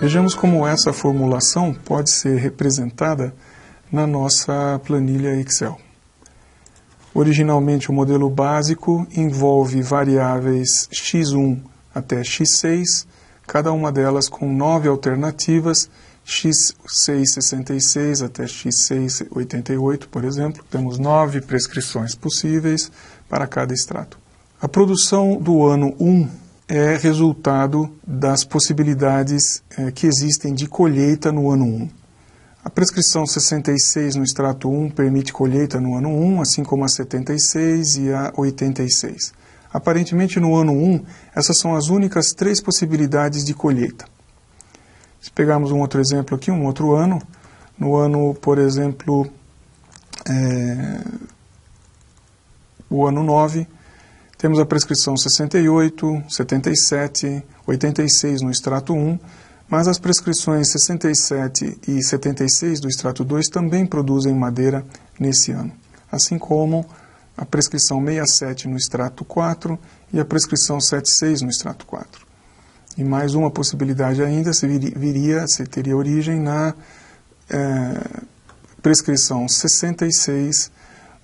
Vejamos como essa formulação pode ser representada na nossa planilha Excel. Originalmente, o modelo básico envolve variáveis x1 até x6, cada uma delas com 9 alternativas, x6,66 até x6,88, por exemplo. Temos 9 prescrições possíveis para cada extrato. A produção do ano 1 é resultado das possibilidades que existem de colheita no ano 1. A prescrição 66 no extrato 1 permite colheita no ano 1, assim como a 76 e a 86. Aparentemente, no ano 1, essas são as únicas 3 possibilidades de colheita. Se pegarmos um outro exemplo aqui, um outro ano, no ano, por exemplo, o ano 9, temos a prescrição 68, 77, 86 no extrato 1, mas as prescrições 67 e 76 do extrato 2 também produzem madeira nesse ano, assim como a prescrição 67 no extrato 4 e a prescrição 76 no extrato 4. E mais uma possibilidade ainda teria origem na prescrição 66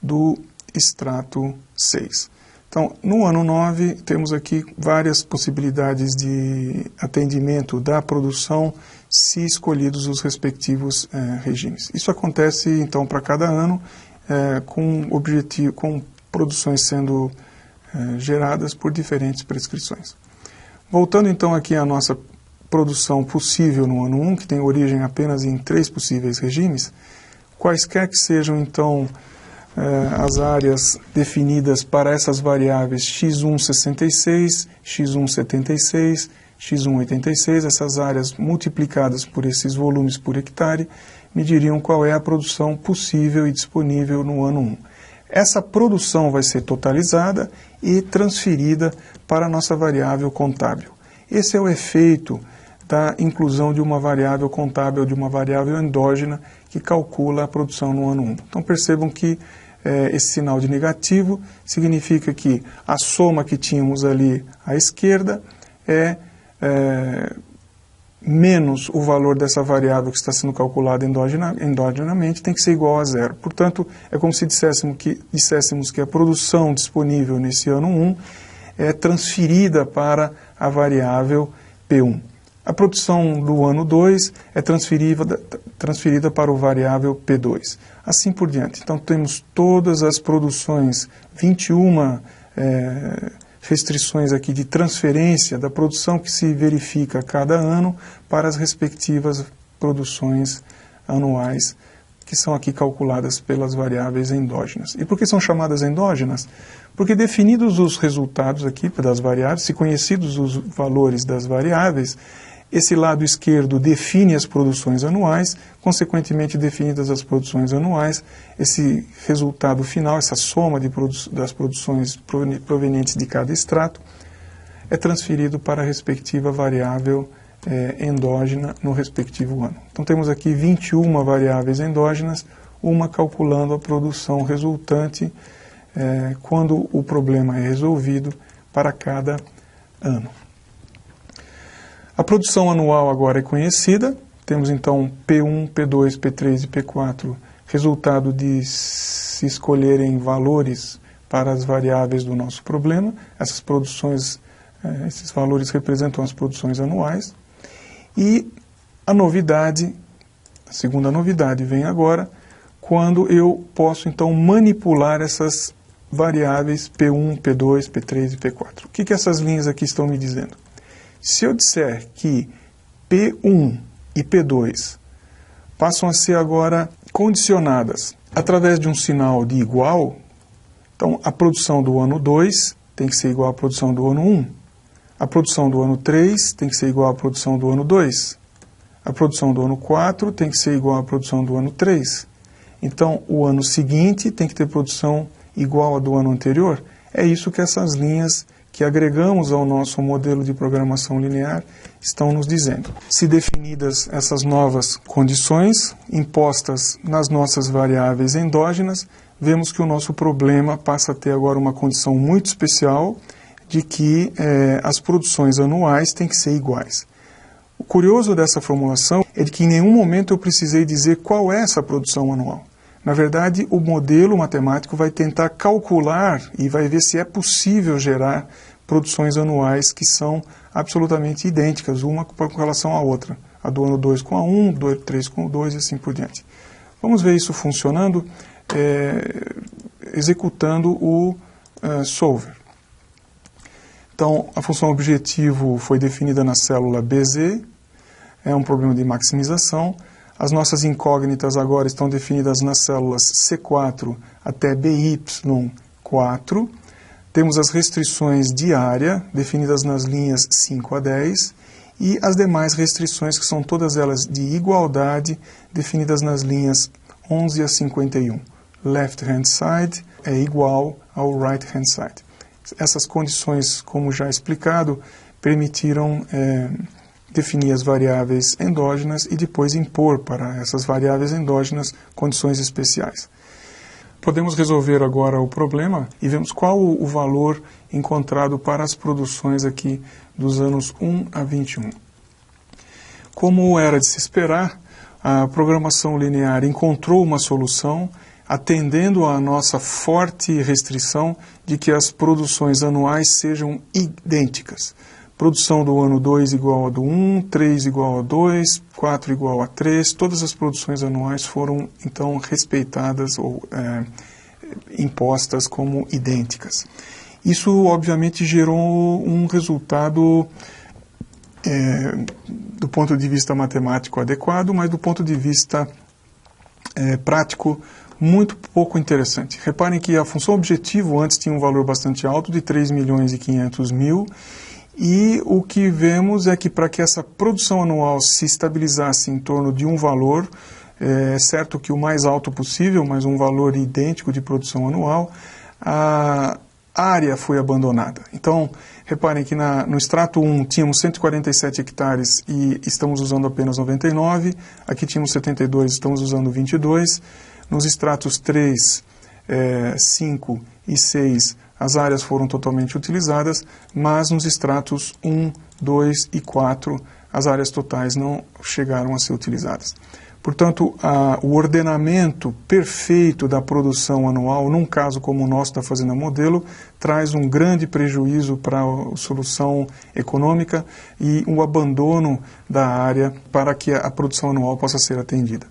do extrato 6. Então, no ano 9, temos aqui várias possibilidades de atendimento da produção, se escolhidos os respectivos regimes. Isso acontece, então, para cada ano, com produções sendo geradas por diferentes prescrições. Voltando, então, aqui à nossa produção possível no ano 1, que tem origem apenas em 3 possíveis regimes, quaisquer que sejam, então, as áreas definidas para essas variáveis x1,66, x1,76, x1,86, essas áreas multiplicadas por esses volumes por hectare, me diriam qual é a produção possível e disponível no ano 1. Essa produção vai ser totalizada e transferida para a nossa variável contábil. Esse é o efeito da inclusão de uma variável contábil, de uma variável endógena, que calcula a produção no ano 1. Então percebam que esse sinal de negativo significa que a soma que tínhamos ali à esquerda é menos o valor dessa variável que está sendo calculada endogenamente, tem que ser igual a 0. Portanto, é como se disséssemos que a produção disponível nesse ano 1 é transferida para a variável P1. A produção do ano 2 é transferida para o variável P2. Assim por diante. Então, temos todas as produções, 21 restrições aqui de transferência da produção que se verifica a cada ano para as respectivas produções anuais, que são aqui calculadas pelas variáveis endógenas. E por que são chamadas endógenas? Porque definidos os resultados aqui das variáveis, se conhecidos os valores das variáveis, esse lado esquerdo define as produções anuais, consequentemente definidas as produções anuais, esse resultado final, essa soma das produções provenientes de cada extrato, é transferido para a respectiva variável endógena no respectivo ano. Então temos aqui 21 variáveis endógenas, uma calculando a produção resultante quando o problema é resolvido para cada ano. A produção anual agora é conhecida, temos então P1, P2, P3 e P4, resultado de se escolherem valores para as variáveis do nosso problema. Essas produções, esses valores representam as produções anuais. E a novidade, a segunda novidade vem agora, quando eu posso então manipular essas variáveis P1, P2, P3 e P4. O que essas linhas aqui estão me dizendo? Se eu disser que P1 e P2 passam a ser agora condicionadas através de um sinal de igual, então a produção do ano 2 tem que ser igual à produção do ano 1, a produção do ano 3 tem que ser igual à produção do ano 2, a produção do ano 4 tem que ser igual à produção do ano 3. Então o ano seguinte tem que ter produção igual à do ano anterior. É isso que essas linhas que agregamos ao nosso modelo de programação linear estão nos dizendo. Se definidas essas novas condições impostas nas nossas variáveis endógenas, vemos que o nosso problema passa a ter agora uma condição muito especial de que as produções anuais têm que ser iguais. O curioso dessa formulação é de que em nenhum momento eu precisei dizer qual é essa produção anual. Na verdade, o modelo matemático vai tentar calcular e vai ver se é possível gerar produções anuais que são absolutamente idênticas, uma com relação à outra. A do ano 2 com a 1, do ano 3 com o 2 e assim por diante. Vamos ver isso funcionando executando o solver. Então, a função objetivo foi definida na célula BZ, é um problema de maximização. As nossas incógnitas agora estão definidas nas células C4 até BY4. Temos as restrições de área, definidas nas linhas 5 a 10, e as demais restrições, que são todas elas de igualdade, definidas nas linhas 11 a 51. Left hand side é igual ao right hand side. Essas condições, como já explicado, permitiram definir as variáveis endógenas e depois impor para essas variáveis endógenas condições especiais. Podemos resolver agora o problema e vemos qual o valor encontrado para as produções aqui dos anos 1 a 21. Como era de se esperar, a programação linear encontrou uma solução atendendo à nossa forte restrição de que as produções anuais sejam idênticas. Produção do ano 2 igual a do 1, 3 igual a 2, 4 igual a 3, todas as produções anuais foram então respeitadas ou impostas como idênticas. Isso obviamente gerou um resultado do ponto de vista matemático adequado, mas do ponto de vista prático muito pouco interessante. Reparem que a função objetivo antes tinha um valor bastante alto de 3.500.000 e o que vemos é que para que essa produção anual se estabilizasse em torno de um valor, é certo que o mais alto possível, mas um valor idêntico de produção anual, a área foi abandonada. Então, reparem que no extrato 1 tínhamos 147 hectares e estamos usando apenas 99, aqui tínhamos 72, estamos usando 22, nos extratos 3, 5 e 6 as áreas foram totalmente utilizadas, mas nos extratos 1, 2 e 4 as áreas totais não chegaram a ser utilizadas. Portanto, o ordenamento perfeito da produção anual, num caso como o nosso da Fazenda Modelo, traz um grande prejuízo para a solução econômica e um abandono da área para que a produção anual possa ser atendida.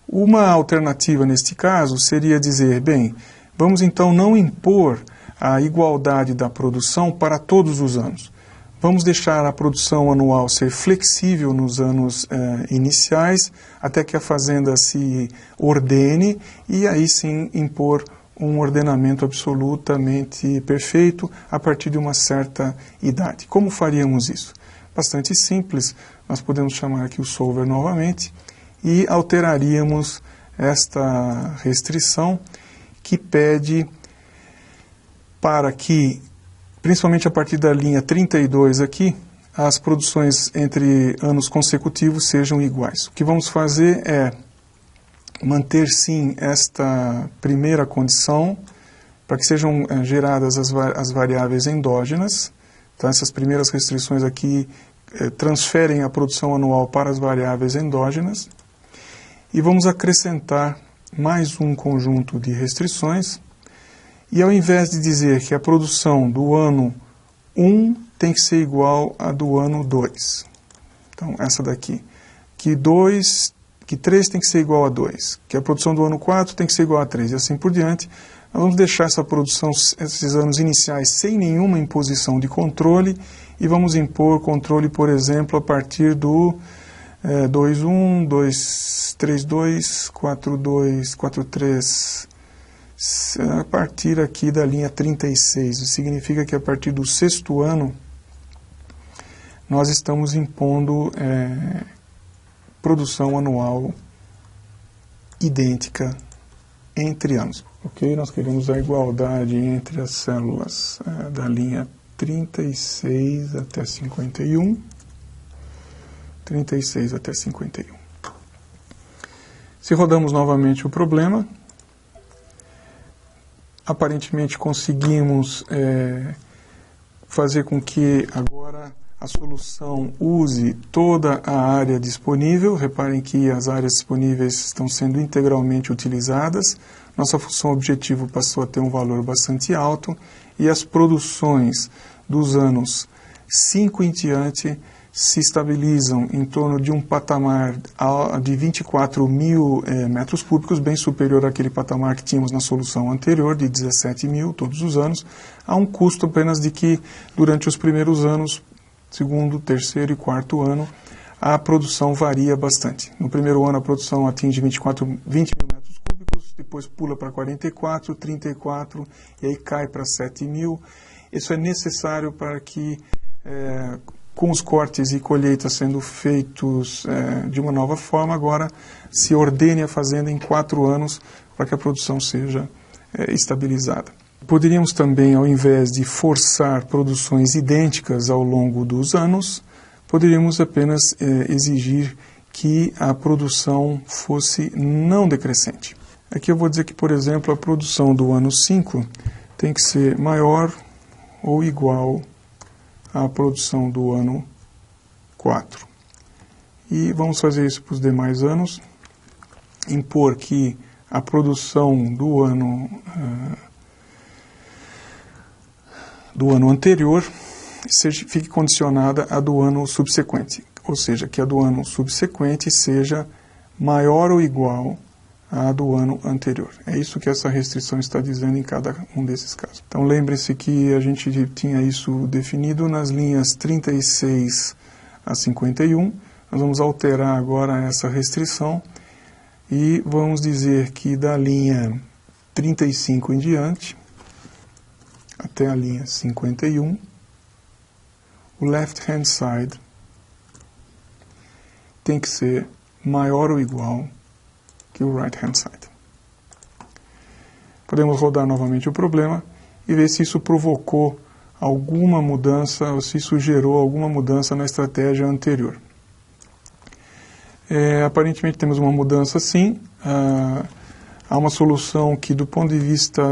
Uma alternativa neste caso seria dizer, bem, vamos então não impor a igualdade da produção para todos os anos. Vamos deixar a produção anual ser flexível nos anos iniciais, até que a fazenda se ordene e aí sim impor um ordenamento absolutamente perfeito a partir de uma certa idade. Como faríamos isso? Bastante simples, nós podemos chamar aqui o solver novamente e alteraríamos esta restrição que pede para que, principalmente a partir da linha 32 aqui, as produções entre anos consecutivos sejam iguais. O que vamos fazer é manter sim esta primeira condição para que sejam geradas as variáveis endógenas. Então, essas primeiras restrições aqui transferem a produção anual para as variáveis endógenas. E vamos acrescentar mais um conjunto de restrições. E ao invés de dizer que a produção do ano 1 tem que ser igual à do ano 2. Então, essa daqui. Que 3 tem que ser igual a 2. Que a produção do ano 4 tem que ser igual a 3. E assim por diante. Nós vamos deixar essa produção, esses anos iniciais, sem nenhuma imposição de controle. E vamos impor controle, por exemplo, a partir do 2.1, 2.3.2, 4.2, 4.3... a partir aqui da linha 36. Isso significa que a partir do 6º ano nós estamos impondo produção anual idêntica entre anos. Ok? Nós queremos a igualdade entre as células da linha 36 até 51. 36 até 51. Se rodamos novamente o problema, aparentemente conseguimos fazer com que agora a solução use toda a área disponível. Reparem que as áreas disponíveis estão sendo integralmente utilizadas. Nossa função objetivo passou a ter um valor bastante alto e as produções dos anos 5 em diante se estabilizam em torno de um patamar de 24 mil metros cúbicos, bem superior àquele patamar que tínhamos na solução anterior, de 17 mil todos os anos, a um custo apenas de que, durante os primeiros anos, segundo, terceiro e quarto ano, a produção varia bastante. No primeiro ano a produção atinge 20 mil metros cúbicos, depois pula para 44, 34, e aí cai para 7 mil. Isso é necessário para que, com os cortes e colheitas sendo feitos de uma nova forma, agora se ordene a fazenda em 4 anos para que a produção seja estabilizada. Poderíamos também, ao invés de forçar produções idênticas ao longo dos anos, poderíamos apenas exigir que a produção fosse não decrescente. Aqui eu vou dizer que, por exemplo, a produção do ano 5 tem que ser maior ou igual à produção do ano 4. E vamos fazer isso para os demais anos, impor que a produção do ano anterior fique condicionada à do ano subsequente, ou seja, que a do ano subsequente seja maior ou igual à do ano anterior. É isso que essa restrição está dizendo em cada um desses casos. Então lembre-se que a gente tinha isso definido nas linhas 36 a 51. Nós vamos alterar agora essa restrição e vamos dizer que da linha 35 em diante até a linha 51, o left hand side tem que ser maior ou igual que o right hand side. Podemos rodar novamente o problema e ver se isso provocou alguma mudança ou se isso gerou alguma mudança na estratégia anterior. Aparentemente temos uma mudança sim. Há uma solução que, do ponto de vista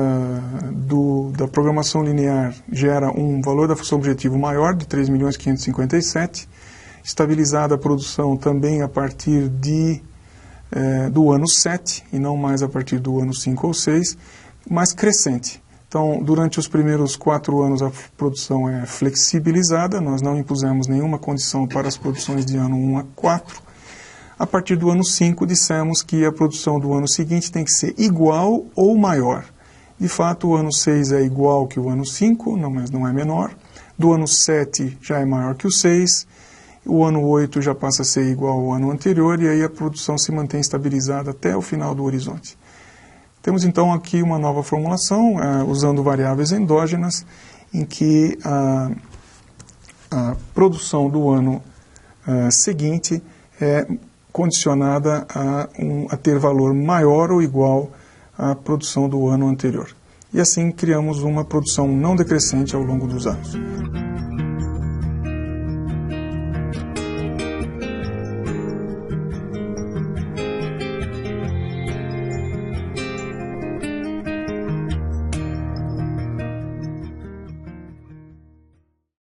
da programação linear, gera um valor da função objetivo maior, de 3.557.000, estabilizada a produção também a partir do ano 7, e não mais a partir do ano 5 ou 6, mas crescente. Então, durante os primeiros 4 anos, a produção é flexibilizada, nós não impusemos nenhuma condição para as produções de ano 1 a 4. A partir do ano 5, dissemos que a produção do ano seguinte tem que ser igual ou maior. De fato, o ano 6 é igual que o ano 5, mas não é menor. Do ano 7 já é maior que o 6. O ano 8 já passa a ser igual ao ano anterior, e aí a produção se mantém estabilizada até o final do horizonte. Temos então aqui uma nova formulação, usando variáveis endógenas, em que a produção do ano seguinte é condicionada a ter valor maior ou igual à produção do ano anterior. E assim criamos uma produção não decrescente ao longo dos anos.